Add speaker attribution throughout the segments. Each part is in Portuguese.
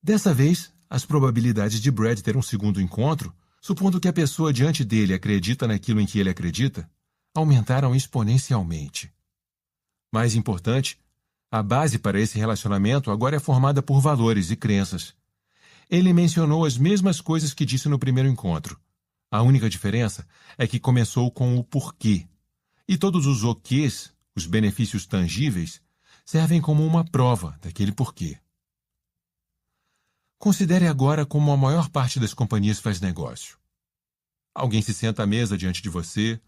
Speaker 1: Dessa vez, as probabilidades de Brad ter um segundo encontro, supondo que a pessoa diante dele acredita naquilo em que ele acredita, aumentaram exponencialmente. Mais importante, a base para esse relacionamento agora é formada por valores e crenças. Ele mencionou as mesmas coisas que disse no primeiro encontro. A única diferença é que começou com o porquê. E todos os oquês, os benefícios tangíveis, servem como uma prova daquele porquê. Considere agora como a maior parte das companhias faz negócio. Alguém se senta à mesa diante de você,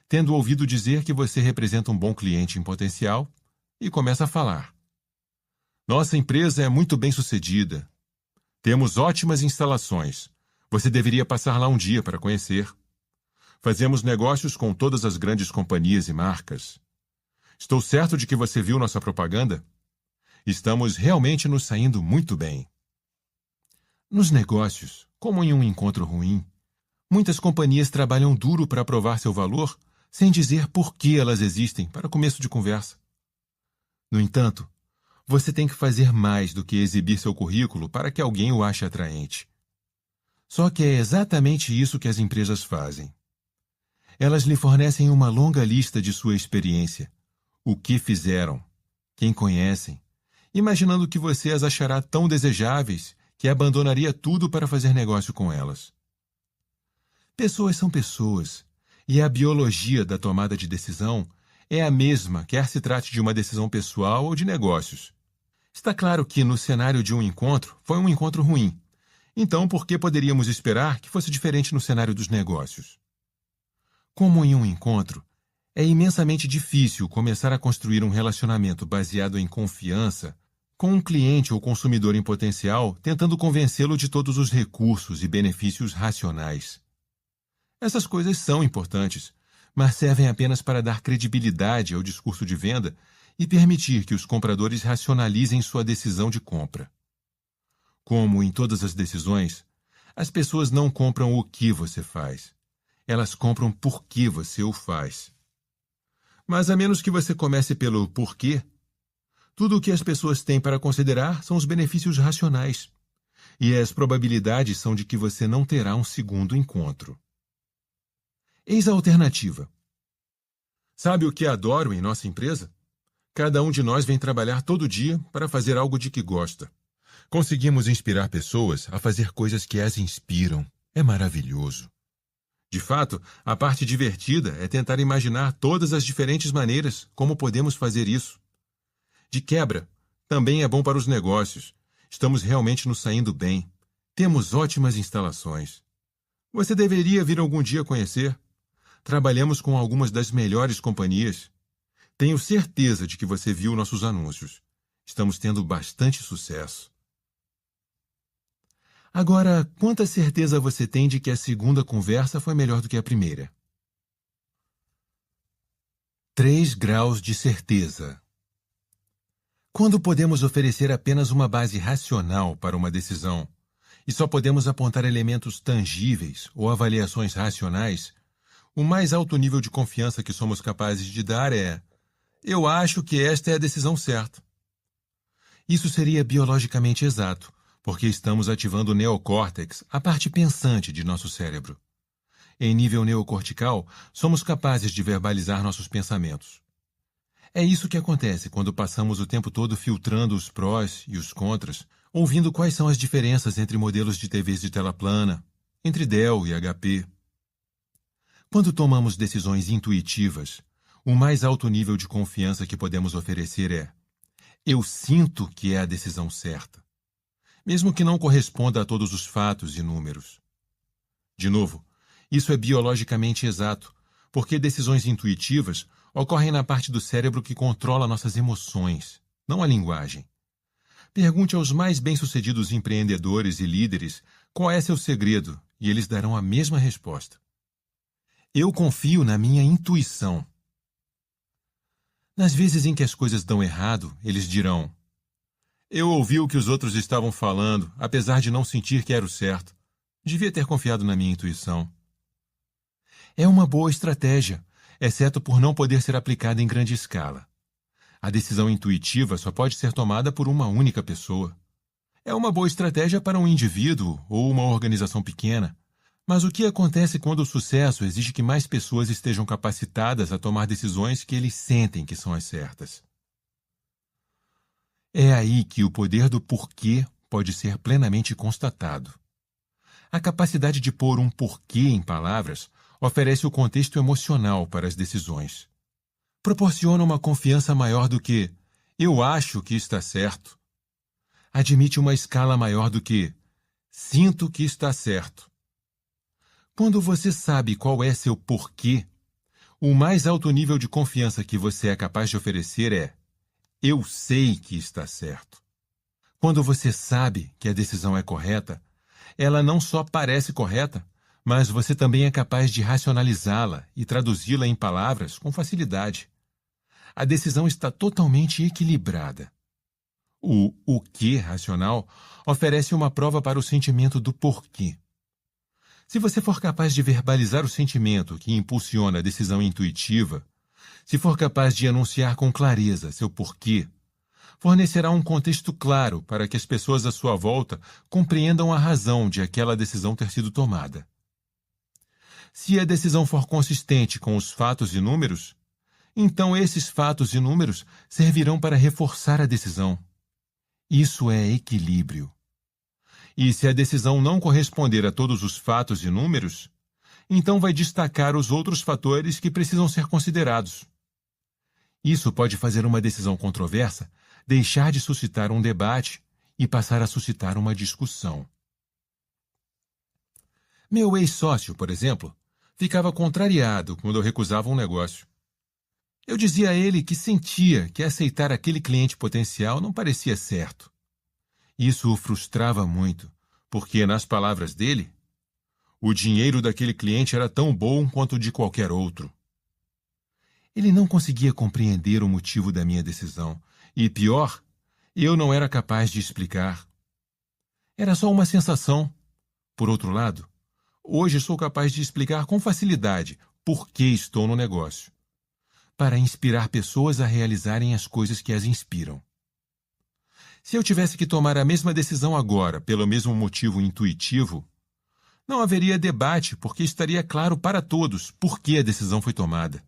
Speaker 1: tendo ouvido dizer que você representa um bom cliente em potencial, e começa a falar. Nossa empresa é muito bem-sucedida. Temos ótimas instalações. Você deveria passar lá um dia para conhecer. Fazemos negócios com todas as grandes companhias e marcas. Estou certo de que você viu nossa propaganda? Estamos realmente nos saindo muito bem. Nos negócios, como em um encontro ruim, muitas companhias trabalham duro para provar seu valor sem dizer por que elas existem para começo de conversa. No entanto, você tem que fazer mais do que exibir seu currículo para que alguém o ache atraente. Só que é exatamente isso que as empresas fazem. Elas lhe fornecem uma longa lista de sua experiência, o que fizeram, quem conhecem, imaginando que você as achará tão desejáveis que abandonaria tudo para fazer negócio com elas. Pessoas são pessoas, e a biologia da tomada de decisão é a mesma, quer se trate de uma decisão pessoal ou de negócios. Está claro que, no cenário de um encontro, foi um encontro ruim. Então, por que poderíamos esperar que fosse diferente no cenário dos negócios? Como em um encontro, é imensamente difícil começar a construir um relacionamento baseado em confiança com um cliente ou consumidor em potencial, tentando convencê-lo de todos os recursos e benefícios racionais. Essas coisas são importantes, mas servem apenas para dar credibilidade ao discurso de venda e permitir que os compradores racionalizem sua decisão de compra. Como em todas as decisões, as pessoas não compram o que você faz. Elas compram por que você o faz. Mas a menos que você comece pelo porquê, tudo o que as pessoas têm para considerar são os benefícios racionais. E as probabilidades são de que você não terá um segundo encontro. Eis a alternativa. Sabe o que adoro em nossa empresa? Cada um de nós vem trabalhar todo dia para fazer algo de que gosta. Conseguimos inspirar pessoas a fazer coisas que as inspiram. É maravilhoso. De fato, a parte divertida é tentar imaginar todas as diferentes maneiras como podemos fazer isso. De quebra, também é bom para os negócios. Estamos realmente nos saindo bem. Temos ótimas instalações. Você deveria vir algum dia conhecer. Trabalhamos com algumas das melhores companhias. Tenho certeza de que você viu nossos anúncios. Estamos tendo bastante sucesso. Agora, quanta certeza você tem de que a segunda conversa foi melhor do que a primeira? 3 graus de certeza. Quando podemos oferecer apenas uma base racional para uma decisão e só podemos apontar elementos tangíveis ou avaliações racionais, o mais alto nível de confiança que somos capazes de dar é: eu acho que esta é a decisão certa. Isso seria biologicamente exato, porque estamos ativando o neocórtex, a parte pensante de nosso cérebro. Em nível neocortical, somos capazes de verbalizar nossos pensamentos. É isso que acontece quando passamos o tempo todo filtrando os prós e os contras, ouvindo quais são as diferenças entre modelos de TVs de tela plana, entre Dell e HP. Quando tomamos decisões intuitivas, o mais alto nível de confiança que podemos oferecer é: eu sinto que é a decisão certa, mesmo que não corresponda a todos os fatos e números. De novo, isso é biologicamente exato, porque decisões intuitivas ocorrem na parte do cérebro que controla nossas emoções, não a linguagem. Pergunte aos mais bem-sucedidos empreendedores e líderes qual é seu segredo e eles darão a mesma resposta. Eu confio na minha intuição. Nas vezes em que as coisas dão errado, eles dirão: eu ouvi o que os outros estavam falando, apesar de não sentir que era o certo. Devia ter confiado na minha intuição. É uma boa estratégia, exceto por não poder ser aplicada em grande escala. A decisão intuitiva só pode ser tomada por uma única pessoa. É uma boa estratégia para um indivíduo ou uma organização pequena. Mas o que acontece quando o sucesso exige que mais pessoas estejam capacitadas a tomar decisões que eles sentem que são as certas? É aí que o poder do porquê pode ser plenamente constatado. A capacidade de pôr um porquê em palavras oferece o contexto emocional para as decisões. Proporciona uma confiança maior do que "eu acho que está certo". Admite uma escala maior do que "sinto que está certo". Quando você sabe qual é seu porquê, o mais alto nível de confiança que você é capaz de oferecer é "eu sei que está certo". Quando você sabe que a decisão é correta, ela não só parece correta, mas você também é capaz de racionalizá-la e traduzi-la em palavras com facilidade. A decisão está totalmente equilibrada. O que racional oferece uma prova para o sentimento do porquê. Se você for capaz de verbalizar o sentimento que impulsiona a decisão intuitiva, se for capaz de enunciar com clareza seu porquê, fornecerá um contexto claro para que as pessoas à sua volta compreendam a razão de aquela decisão ter sido tomada. Se a decisão for consistente com os fatos e números, então esses fatos e números servirão para reforçar a decisão. Isso é equilíbrio. E se a decisão não corresponder a todos os fatos e números, então vai destacar os outros fatores que precisam ser considerados. Isso pode fazer uma decisão controversa deixar de suscitar um debate e passar a suscitar uma discussão. Meu ex-sócio, por exemplo, ficava contrariado quando eu recusava um negócio. Eu dizia a ele que sentia que aceitar aquele cliente potencial não parecia certo. Isso o frustrava muito, porque, nas palavras dele, o dinheiro daquele cliente era tão bom quanto o de qualquer outro. Ele não conseguia compreender o motivo da minha decisão, e, pior, eu não era capaz de explicar. Era só uma sensação. Por outro lado, hoje sou capaz de explicar com facilidade por que estou no negócio, para inspirar pessoas a realizarem as coisas que as inspiram. Se eu tivesse que tomar a mesma decisão agora, pelo mesmo motivo intuitivo, não haveria debate, porque estaria claro para todos por que a decisão foi tomada.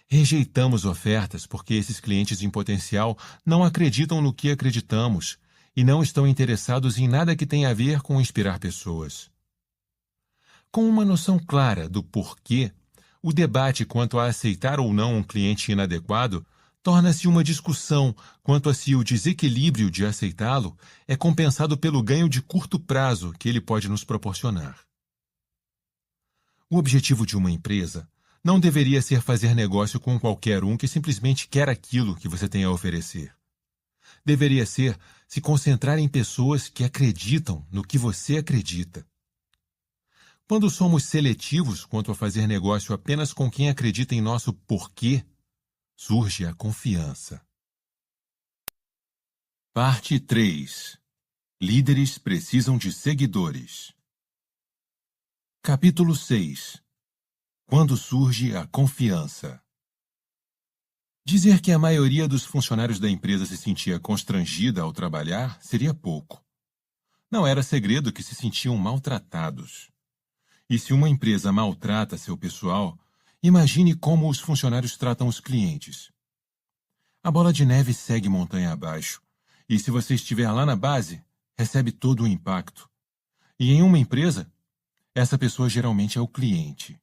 Speaker 1: Rejeitamos ofertas porque esses clientes em potencial não acreditam no que acreditamos e não estão interessados em nada que tenha a ver com inspirar pessoas. Com uma noção clara do porquê, o debate quanto a aceitar ou não um cliente inadequado torna-se uma discussão quanto a se o desequilíbrio de aceitá-lo é compensado pelo ganho de curto prazo que ele pode nos proporcionar. O objetivo de uma empresa não deveria ser fazer negócio com qualquer um que simplesmente quer aquilo que você tem a oferecer. Deveria ser se concentrar em pessoas que acreditam no que você acredita. Quando somos seletivos quanto a fazer negócio apenas com quem acredita em nosso porquê, surge a confiança. Parte 3. Líderes precisam de seguidores. Capítulo 6. Quando surge a confiança. Dizer que a maioria dos funcionários da empresa se sentia constrangida ao trabalhar seria pouco. Não era segredo que se sentiam maltratados. E se uma empresa maltrata seu pessoal, imagine como os funcionários tratam os clientes. A bola de neve segue montanha abaixo, e se você estiver lá na base, recebe todo o impacto. E em uma empresa, essa pessoa geralmente é o cliente.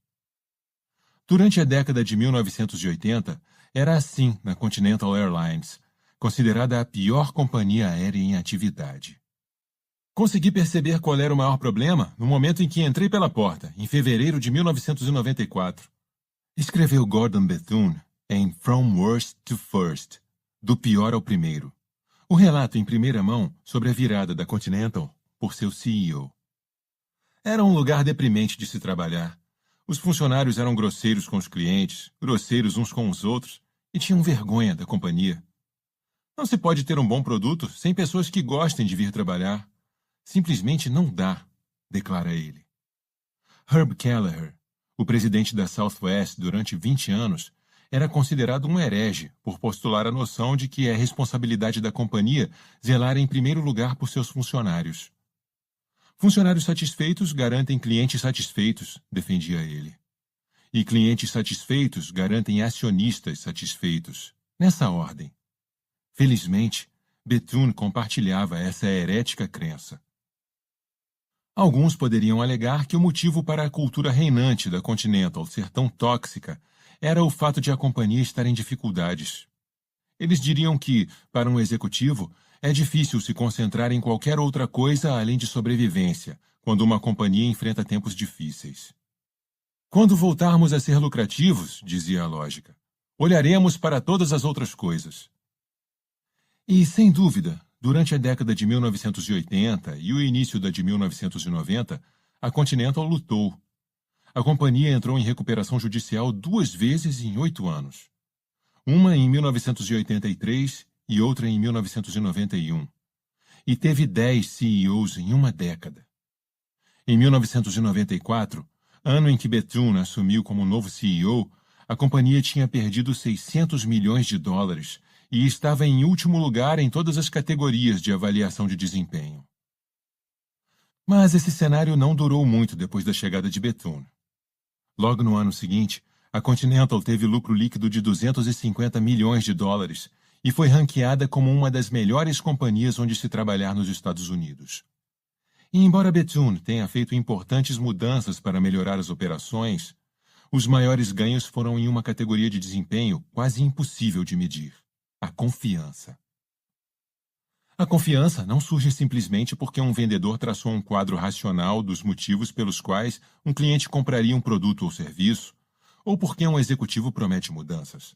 Speaker 1: Durante a década de 1980, era assim na Continental Airlines, considerada a pior companhia aérea em atividade. Consegui perceber qual era o maior problema no momento em que entrei pela porta, em fevereiro de 1994. Escreveu Gordon Bethune em From Worst to First, do pior ao primeiro. O relato em primeira mão sobre a virada da Continental por seu CEO. Era um lugar deprimente de se trabalhar. Os funcionários eram grosseiros com os clientes, grosseiros uns com os outros, e tinham vergonha da companhia. Não se pode ter um bom produto sem pessoas que gostem de vir trabalhar. Simplesmente não dá, declara ele. Herb Kelleher, o presidente da Southwest durante 20 anos, Era considerado um herege por postular a noção de que é responsabilidade da companhia zelar em primeiro lugar por seus funcionários. Funcionários satisfeitos garantem clientes satisfeitos, defendia ele. E clientes satisfeitos garantem acionistas satisfeitos, nessa ordem. Felizmente, Bethune compartilhava essa herética crença. Alguns poderiam alegar que o motivo para a cultura reinante da Continental ser tão tóxica era o fato de a companhia estar em dificuldades. Eles diriam que, para um executivo, é difícil se concentrar em qualquer outra coisa além de sobrevivência, quando uma companhia enfrenta tempos difíceis. Quando voltarmos a ser lucrativos, dizia a lógica, olharemos para todas as outras coisas. E, sem dúvida, durante a década de 1980 e o início da de 1990, a Continental lutou. A companhia entrou em recuperação judicial 2 vezes em 8 anos. Uma em 1983 e outra em 1991. E teve 10 CEOs em uma década. Em 1994, ano em que Bethune assumiu como novo CEO, a companhia tinha perdido 600 milhões de dólares e estava em último lugar em todas as categorias de avaliação de desempenho. Mas esse cenário não durou muito depois da chegada de Bethune. Logo no ano seguinte, a Continental teve lucro líquido de 250 milhões de dólares e foi ranqueada como uma das melhores companhias onde se trabalhar nos Estados Unidos. E embora Bethune tenha feito importantes mudanças para melhorar as operações, os maiores ganhos foram em uma categoria de desempenho quase impossível de medir: a confiança. A confiança não surge simplesmente porque um vendedor traçou um quadro racional dos motivos pelos quais um cliente compraria um produto ou serviço, ou porque um executivo promete mudanças.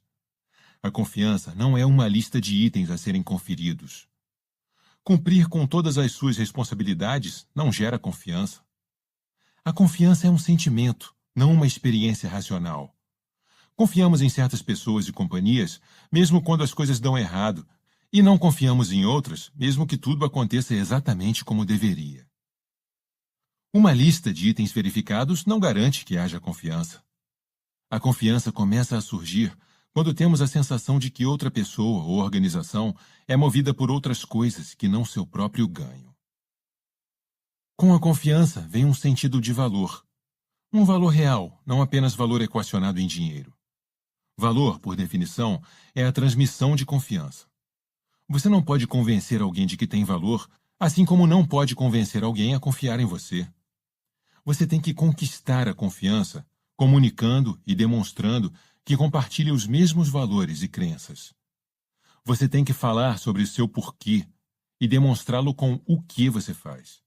Speaker 1: A confiança não é uma lista de itens a serem conferidos. Cumprir com todas as suas responsabilidades não gera confiança. A confiança é um sentimento, não uma experiência racional. Confiamos em certas pessoas e companhias, mesmo quando as coisas dão errado, e não confiamos em outras, mesmo que tudo aconteça exatamente como deveria. Uma lista de itens verificados não garante que haja confiança. A confiança começa a surgir quando temos a sensação de que outra pessoa ou organização é movida por outras coisas que não seu próprio ganho. Com a confiança vem um sentido de valor. Um valor real, não apenas valor equacionado em dinheiro. Valor, por definição, é a transmissão de confiança. Você não pode convencer alguém de que tem valor, assim como não pode convencer alguém a confiar em você. Você tem que conquistar a confiança, comunicando e demonstrando que compartilha os mesmos valores e crenças. Você tem que falar sobre o seu porquê e demonstrá-lo com o que você faz.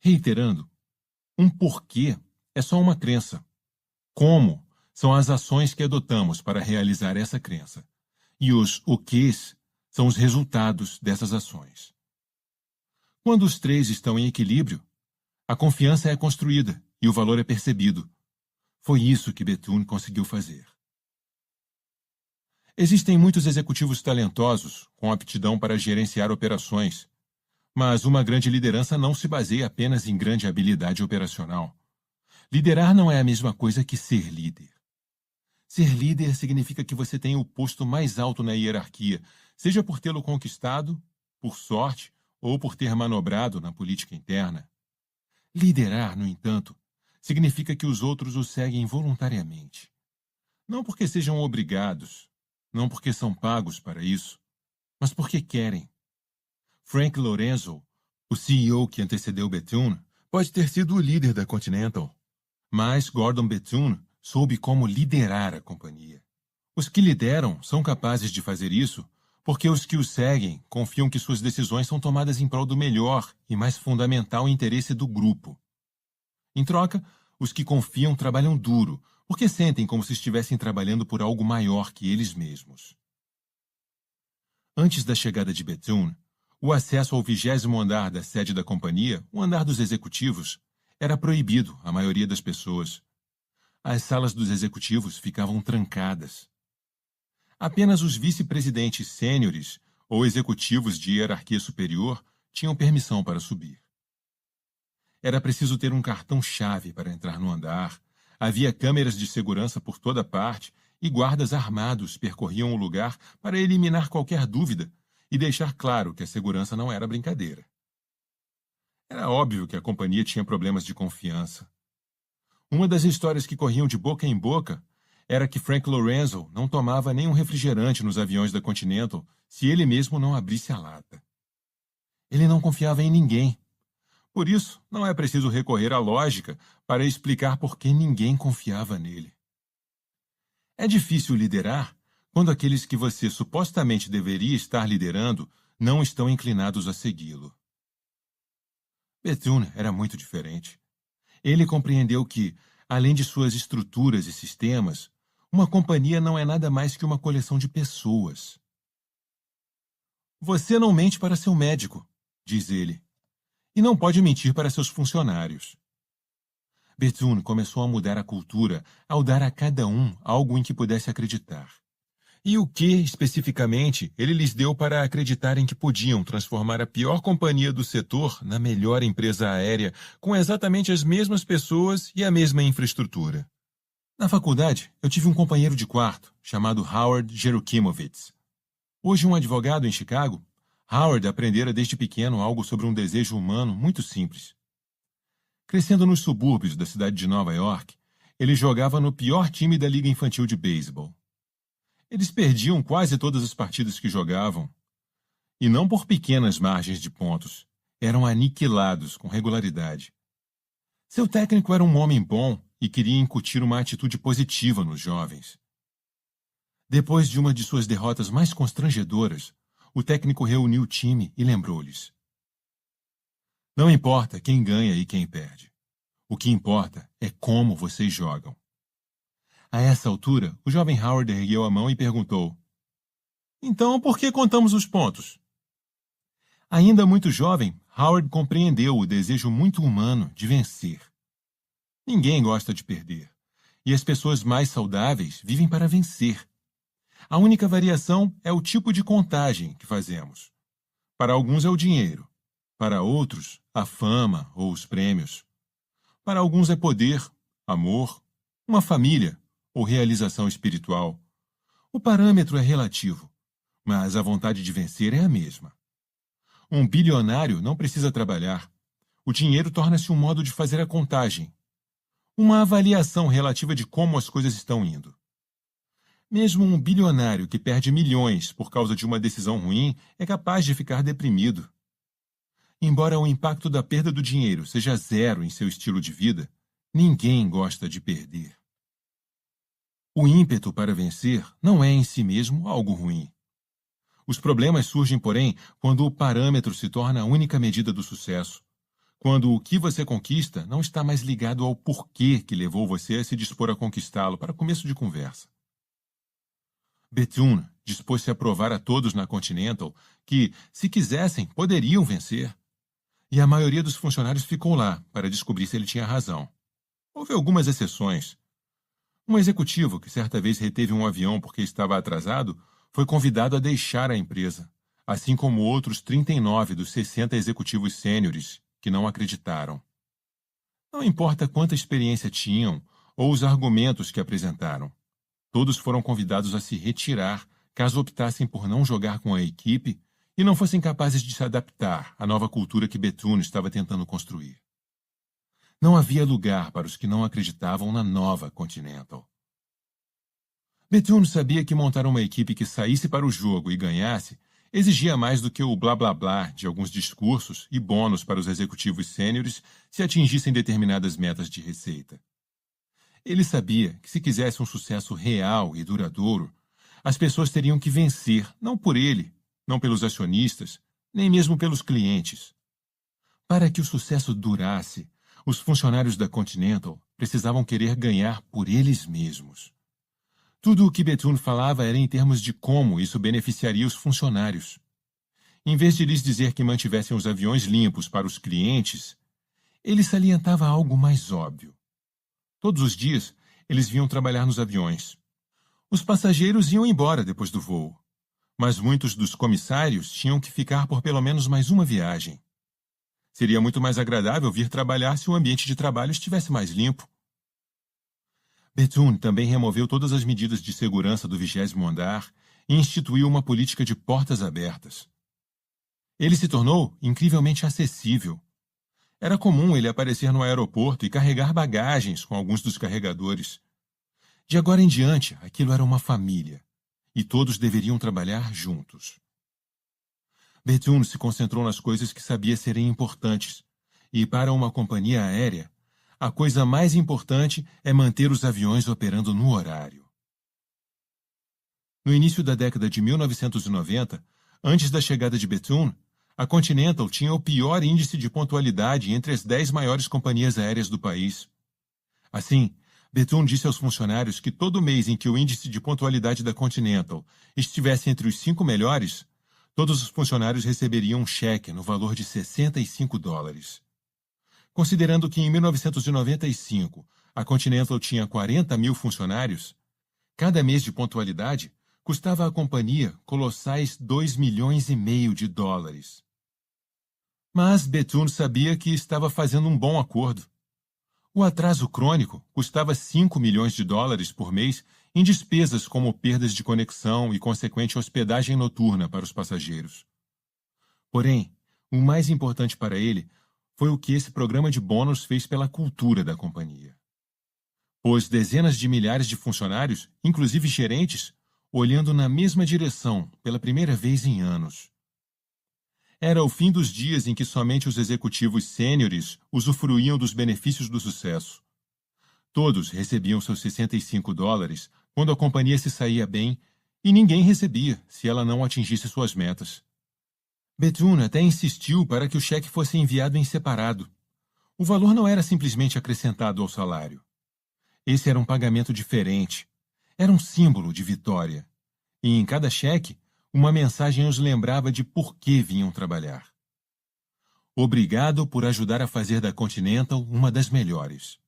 Speaker 1: Reiterando, um porquê é só uma crença. Como são as ações que adotamos para realizar essa crença. E os o quês são os resultados dessas ações. Quando os três estão em equilíbrio, a confiança é construída e o valor é percebido. Foi isso que Bethune conseguiu fazer. Existem muitos executivos talentosos com aptidão para gerenciar operações, mas uma grande liderança não se baseia apenas em grande habilidade operacional. Liderar não é a mesma coisa que ser líder. Ser líder significa que você tem o posto mais alto na hierarquia, seja por tê-lo conquistado, por sorte ou por ter manobrado na política interna. Liderar, no entanto, significa que os outros o seguem voluntariamente. Não porque sejam obrigados, não porque são pagos para isso, mas porque querem. Frank Lorenzo, o CEO que antecedeu Bethune, pode ter sido o líder da Continental, mas Gordon Bethune soube como liderar a companhia. Os que lideram são capazes de fazer isso porque os que o seguem confiam que suas decisões são tomadas em prol do melhor e mais fundamental interesse do grupo. Em troca, os que confiam trabalham duro, porque sentem como se estivessem trabalhando por algo maior que eles mesmos. Antes da chegada de Bethune, o acesso ao 20º andar da sede da companhia, o andar dos executivos, era proibido à maioria das pessoas. As salas dos executivos ficavam trancadas. Apenas os vice-presidentes sêniores ou executivos de hierarquia superior tinham permissão para subir. Era preciso ter um cartão-chave para entrar no andar, havia câmeras de segurança por toda parte e guardas armados percorriam o lugar para eliminar qualquer dúvida e deixar claro que a segurança não era brincadeira. Era óbvio que a companhia tinha problemas de confiança. Uma das histórias que corriam de boca em boca era que Frank Lorenzo não tomava nenhum refrigerante nos aviões da Continental se ele mesmo não abrisse a lata. Ele não confiava em ninguém. Por isso, não é preciso recorrer à lógica para explicar por que ninguém confiava nele. É difícil liderar quando aqueles que você supostamente deveria estar liderando não estão inclinados a segui-lo. Bethune era muito diferente. Ele compreendeu que, além de suas estruturas e sistemas, uma companhia não é nada mais que uma coleção de pessoas. Você não mente para seu médico, diz ele, e não pode mentir para seus funcionários. Bethune começou a mudar a cultura ao dar a cada um algo em que pudesse acreditar. E o que, especificamente, ele lhes deu para acreditarem que podiam transformar a pior companhia do setor na melhor empresa aérea, com exatamente as mesmas pessoas e a mesma infraestrutura? Na faculdade, eu tive um companheiro de quarto, chamado Howard Jerukimowitz. Hoje um advogado em Chicago, Howard aprendera desde pequeno algo sobre um desejo humano muito simples. Crescendo nos subúrbios da cidade de Nova York, ele jogava no pior time da Liga Infantil de Beisebol. Eles perdiam quase todas as partidas que jogavam. E não por pequenas margens de pontos. Eram aniquilados com regularidade. Seu técnico era um homem bom e queria incutir uma atitude positiva nos jovens. Depois de uma de suas derrotas mais constrangedoras, o técnico reuniu o time e lembrou-lhes: não importa quem ganha e quem perde. O que importa é como vocês jogam. A essa altura, o jovem Howard ergueu a mão e perguntou: então, por que contamos os pontos? Ainda muito jovem, Howard compreendeu o desejo muito humano de vencer. Ninguém gosta de perder, e as pessoas mais saudáveis vivem para vencer. A única variação é o tipo de contagem que fazemos. Para alguns é o dinheiro, para outros, a fama ou os prêmios. Para alguns é poder, amor, uma família ou realização espiritual. O parâmetro é relativo, mas a vontade de vencer é a mesma. Um bilionário não precisa trabalhar. O dinheiro torna-se um modo de fazer a contagem, uma avaliação relativa de como as coisas estão indo. Mesmo um bilionário que perde milhões por causa de uma decisão ruim é capaz de ficar deprimido. Embora o impacto da perda do dinheiro seja zero em seu estilo de vida, ninguém gosta de perder. O ímpeto para vencer não é em si mesmo algo ruim. Os problemas surgem, porém, quando o parâmetro se torna a única medida do sucesso, quando o que você conquista não está mais ligado ao porquê que levou você a se dispor a conquistá-lo para começo de conversa. Bethune dispôs-se a provar a todos na Continental que, se quisessem, poderiam vencer. E a maioria dos funcionários ficou lá para descobrir se ele tinha razão. Houve algumas exceções. Um executivo que certa vez reteve um avião porque estava atrasado foi convidado a deixar a empresa, assim como outros 39 dos 60 executivos sêniores que não acreditaram. Não importa quanta experiência tinham ou os argumentos que apresentaram. Todos foram convidados a se retirar caso optassem por não jogar com a equipe e não fossem capazes de se adaptar à nova cultura que Bethune estava tentando construir. Não havia lugar para os que não acreditavam na nova Continental. Bethune sabia que montar uma equipe que saísse para o jogo e ganhasse exigia mais do que o blá-blá-blá de alguns discursos e bônus para os executivos sêniores se atingissem determinadas metas de receita. Ele sabia que se quisesse um sucesso real e duradouro, as pessoas teriam que vencer, não por ele, não pelos acionistas, nem mesmo pelos clientes. Para que o sucesso durasse, os funcionários da Continental precisavam querer ganhar por eles mesmos. Tudo o que Bethune falava era em termos de como isso beneficiaria os funcionários. Em vez de lhes dizer que mantivessem os aviões limpos para os clientes, ele salientava algo mais óbvio. Todos os dias, eles vinham trabalhar nos aviões. Os passageiros iam embora depois do voo, mas muitos dos comissários tinham que ficar por pelo menos mais uma viagem. Seria muito mais agradável vir trabalhar se o ambiente de trabalho estivesse mais limpo. Bethune também removeu todas as medidas de segurança do 20º andar e instituiu uma política de portas abertas. Ele se tornou incrivelmente acessível. Era comum ele aparecer no aeroporto e carregar bagagens com alguns dos carregadores. De agora em diante, aquilo era uma família, e todos deveriam trabalhar juntos. Bethune se concentrou nas coisas que sabia serem importantes, e para uma companhia aérea, a coisa mais importante é manter os aviões operando no horário. No início da década de 1990, antes da chegada de Bethune, a Continental tinha o pior índice de pontualidade entre as 10 maiores companhias aéreas do país. Assim, Bethune disse aos funcionários que todo mês em que o índice de pontualidade da Continental estivesse entre os 5 melhores, todos os funcionários receberiam um cheque no valor de $65. Considerando que em 1995 a Continental tinha 40 mil funcionários, cada mês de pontualidade custava à companhia colossais $2,5 milhões. Mas Bethune sabia que estava fazendo um bom acordo. O atraso crônico custava $5 milhões por mês em despesas como perdas de conexão e consequente hospedagem noturna para os passageiros. Porém, o mais importante para ele foi o que esse programa de bônus fez pela cultura da companhia. Pôs dezenas de milhares de funcionários, inclusive gerentes, olhando na mesma direção pela primeira vez em anos. Era o fim dos dias em que somente os executivos sêniores usufruíam dos benefícios do sucesso. Todos recebiam seus $65 quando a companhia se saía bem e ninguém recebia se ela não atingisse suas metas. Bethune até insistiu para que o cheque fosse enviado em separado. O valor não era simplesmente acrescentado ao salário. Esse era um pagamento diferente. Era um símbolo de vitória. E em cada cheque, uma mensagem os lembrava de por que vinham trabalhar. Obrigado por ajudar a fazer da Continental uma das melhores.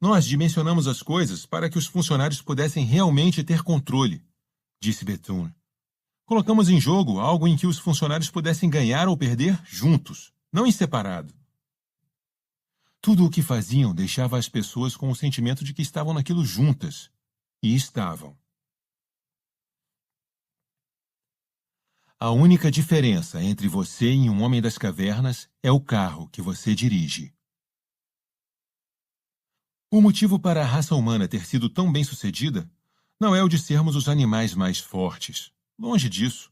Speaker 1: Nós dimensionamos as coisas para que os funcionários pudessem realmente ter controle, disse Bethune. Colocamos em jogo algo em que os funcionários pudessem ganhar ou perder juntos, não em separado. Tudo o que faziam deixava as pessoas com o sentimento de que estavam naquilo juntas. E estavam. A única diferença entre você e um homem das cavernas é o carro que você dirige. O motivo para a raça humana ter sido tão bem-sucedida não é o de sermos os animais mais fortes. Longe disso.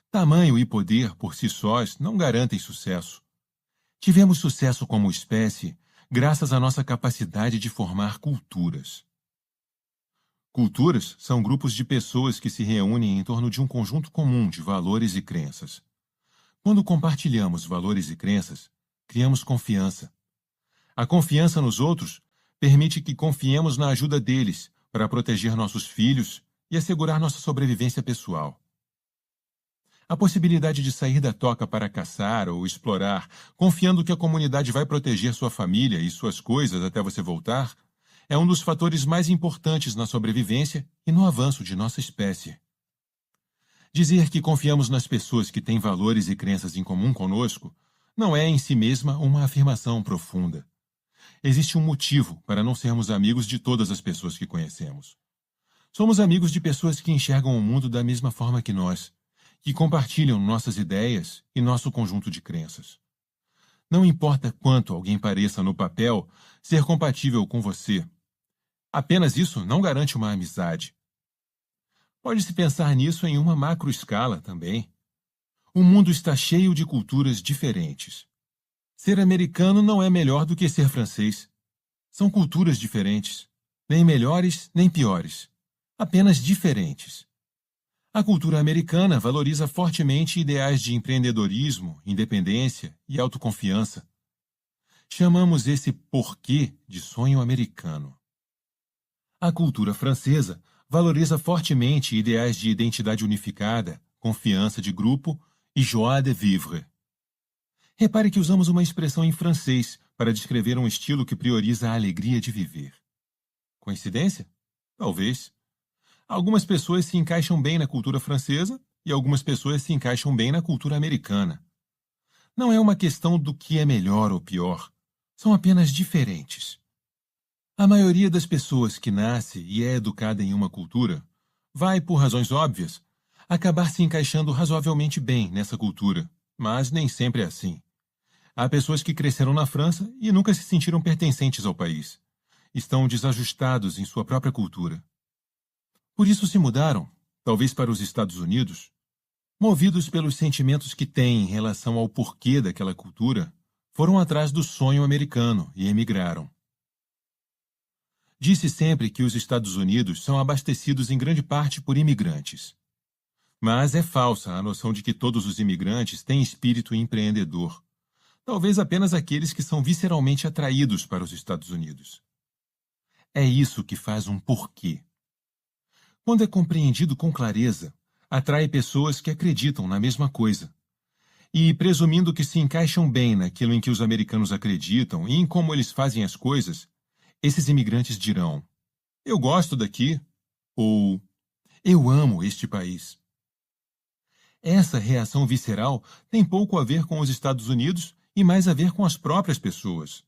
Speaker 1: Tamanho e poder por si sós não garantem sucesso. Tivemos sucesso como espécie graças à nossa capacidade de formar culturas. Culturas são grupos de pessoas que se reúnem em torno de um conjunto comum de valores e crenças. Quando compartilhamos valores e crenças, criamos confiança. A confiança nos outros permite que confiemos na ajuda deles para proteger nossos filhos e assegurar nossa sobrevivência pessoal. A possibilidade de sair da toca para caçar ou explorar, confiando que a comunidade vai proteger sua família e suas coisas até você voltar, é um dos fatores mais importantes na sobrevivência e no avanço de nossa espécie. Dizer que confiamos nas pessoas que têm valores e crenças em comum conosco não é em si mesma uma afirmação profunda. Existe um motivo para não sermos amigos de todas as pessoas que conhecemos. Somos amigos de pessoas que enxergam o mundo da mesma forma que nós, que compartilham nossas ideias e nosso conjunto de crenças. Não importa quanto alguém pareça no papel ser compatível com você. Apenas isso não garante uma amizade. Pode-se pensar nisso em uma macroescala também. O mundo está cheio de culturas diferentes. Ser americano não é melhor do que ser francês. São culturas diferentes, nem melhores nem piores, apenas diferentes. A cultura americana valoriza fortemente ideais de empreendedorismo, independência e autoconfiança. Chamamos esse porquê de sonho americano. A cultura francesa valoriza fortemente ideais de identidade unificada, confiança de grupo e joie de vivre. Repare que usamos uma expressão em francês para descrever um estilo que prioriza a alegria de viver. Coincidência? Talvez. Algumas pessoas se encaixam bem na cultura francesa e algumas pessoas se encaixam bem na cultura americana. Não é uma questão do que é melhor ou pior. São apenas diferentes. A maioria das pessoas que nasce e é educada em uma cultura vai, por razões óbvias, acabar se encaixando razoavelmente bem nessa cultura, mas nem sempre é assim. Há pessoas que cresceram na França e nunca se sentiram pertencentes ao país. Estão desajustados em sua própria cultura. Por isso se mudaram, talvez para os Estados Unidos, movidos pelos sentimentos que têm em relação ao porquê daquela cultura, foram atrás do sonho americano e emigraram. Disse sempre que os Estados Unidos são abastecidos em grande parte por imigrantes. Mas é falsa a noção de que todos os imigrantes têm espírito empreendedor. Talvez apenas aqueles que são visceralmente atraídos para os Estados Unidos. É isso que faz um porquê. Quando é compreendido com clareza, atrai pessoas que acreditam na mesma coisa. E, presumindo que se encaixam bem naquilo em que os americanos acreditam e em como eles fazem as coisas, esses imigrantes dirão: "Eu gosto daqui", ou "Eu amo este país". Essa reação visceral tem pouco a ver com os Estados Unidos e mais a ver com as próprias pessoas.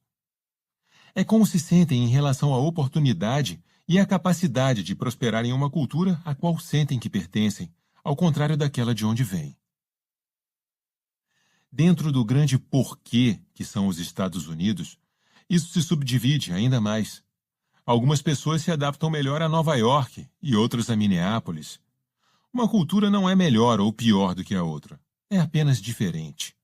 Speaker 1: É como se sentem em relação à oportunidade e à capacidade de prosperar em uma cultura a qual sentem que pertencem, ao contrário daquela de onde vêm. Dentro do grande porquê que são os Estados Unidos, isso se subdivide ainda mais. Algumas pessoas se adaptam melhor a Nova York e outras a Minneapolis. Uma cultura não é melhor ou pior do que a outra. É apenas diferente.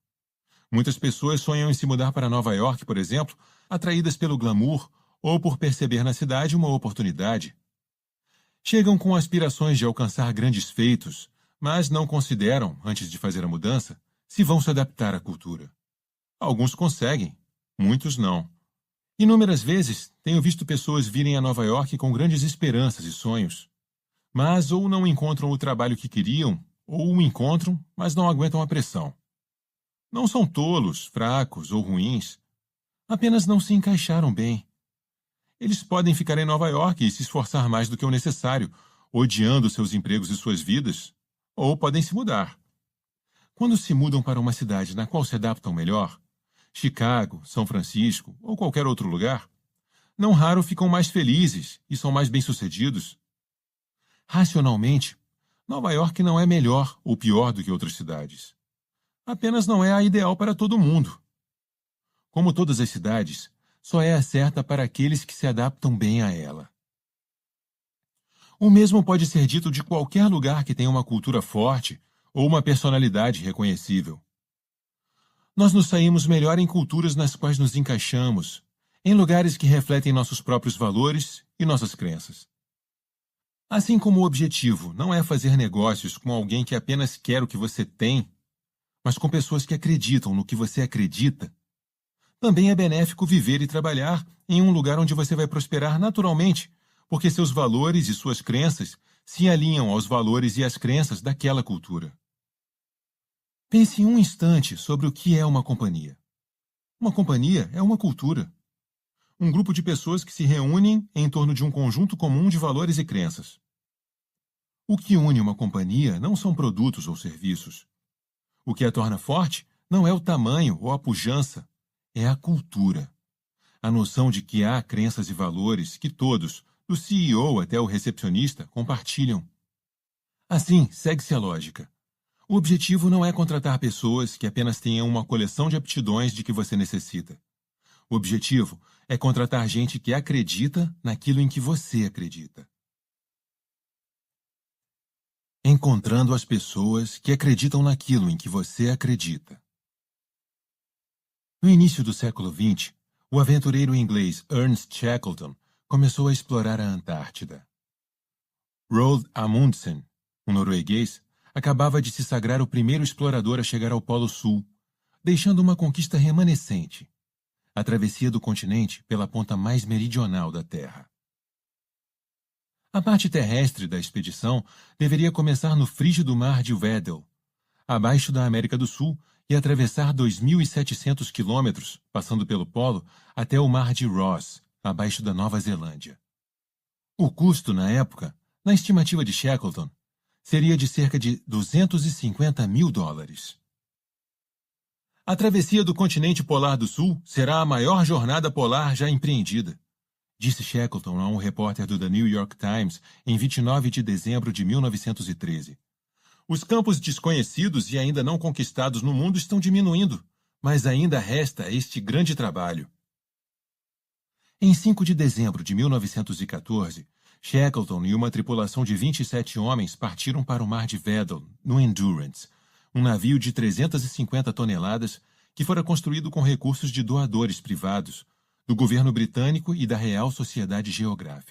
Speaker 1: Muitas pessoas sonham em se mudar para Nova York, por exemplo, atraídas pelo glamour ou por perceber na cidade uma oportunidade. Chegam com aspirações de alcançar grandes feitos, mas não consideram, antes de fazer a mudança, se vão se adaptar à cultura. Alguns conseguem, muitos não. Inúmeras vezes tenho visto pessoas virem a Nova York com grandes esperanças e sonhos, mas ou não encontram o trabalho que queriam, ou o encontram, mas não aguentam a pressão. Não são tolos, fracos ou ruins, apenas não se encaixaram bem. Eles podem ficar em Nova York e se esforçar mais do que o necessário, odiando seus empregos e suas vidas, ou podem se mudar. Quando se mudam para uma cidade na qual se adaptam melhor, Chicago, São Francisco ou qualquer outro lugar, não raro ficam mais felizes e são mais bem-sucedidos. Racionalmente, Nova York não é melhor ou pior do que outras cidades. Apenas não é a ideal para todo mundo. Como todas as cidades, só é a certa para aqueles que se adaptam bem a ela. O mesmo pode ser dito de qualquer lugar que tenha uma cultura forte ou uma personalidade reconhecível. Nós nos saímos melhor em culturas nas quais nos encaixamos, em lugares que refletem nossos próprios valores e nossas crenças. Assim como o objetivo não é fazer negócios com alguém que apenas quer o que você tem, mas com pessoas que acreditam no que você acredita, também é benéfico viver e trabalhar em um lugar onde você vai prosperar naturalmente, porque seus valores e suas crenças se alinham aos valores e às crenças daquela cultura. Pense em um instante sobre o que é uma companhia. Uma companhia é uma cultura. Um grupo de pessoas que se reúnem em torno de um conjunto comum de valores e crenças. O que une uma companhia não são produtos ou serviços. O que a torna forte não é o tamanho ou a pujança, é a cultura. A noção de que há crenças e valores que todos, do CEO até o recepcionista, compartilham. Assim, segue-se a lógica. O objetivo não é contratar pessoas que apenas tenham uma coleção de aptidões de que você necessita. O objetivo é contratar gente que acredita naquilo em que você acredita. Encontrando as pessoas que acreditam naquilo em que você acredita. No início do século XX, o aventureiro inglês Ernest Shackleton começou a explorar a Antártida. Roald Amundsen, um norueguês, acabava de se sagrar o primeiro explorador a chegar ao Polo Sul, deixando uma conquista remanescente, a travessia do continente pela ponta mais meridional da Terra. A parte terrestre da expedição deveria começar no frígido mar de Weddell, abaixo da América do Sul, e atravessar 2.700 quilômetros, passando pelo polo, até o mar de Ross, abaixo da Nova Zelândia. O custo, na época, na estimativa de Shackleton, seria de cerca de $250 mil. A travessia do continente polar do Sul será a maior jornada polar já empreendida. disse Shackleton a um repórter do The New York Times em 29 de dezembro de 1913. Os campos desconhecidos e ainda não conquistados no mundo estão diminuindo, mas ainda resta este grande trabalho. Em 5 de dezembro de 1914, Shackleton e uma tripulação de 27 homens partiram para o mar de Weddell, no Endurance, um navio de 350 toneladas que fora construído com recursos de doadores privados, do governo britânico e da Real Sociedade Geográfica.